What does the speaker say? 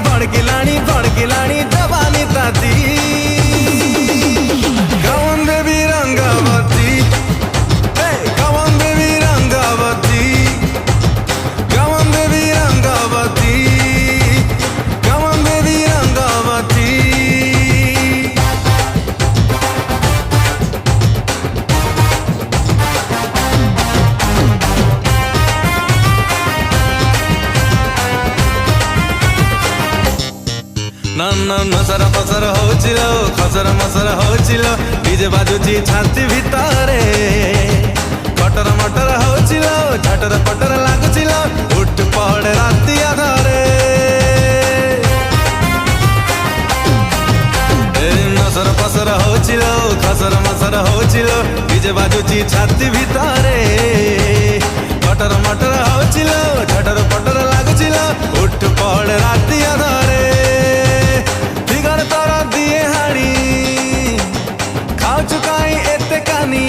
भड़किलाणी जवानी ताती कवन देवी रंगावती कवन देवी रंगावती कवन देवी रंगावती कवन देवी रंगावती नसर फसर होचिलो खसर मसर होचिलो डीजे बाजुची छाती भितरे कटर मटर होचिलो झटर पटर लागुचिलो उठ पड़े राती आधारे नसर फसर होचिलो खसर मसर होचिलो डीजे बाजुची छाती भितरे कटर मटर होचिलो झटर पटर लागुचिलो उठ पड़े राती आधारे दिए हाड़ी खाओ चुकाई एते कानी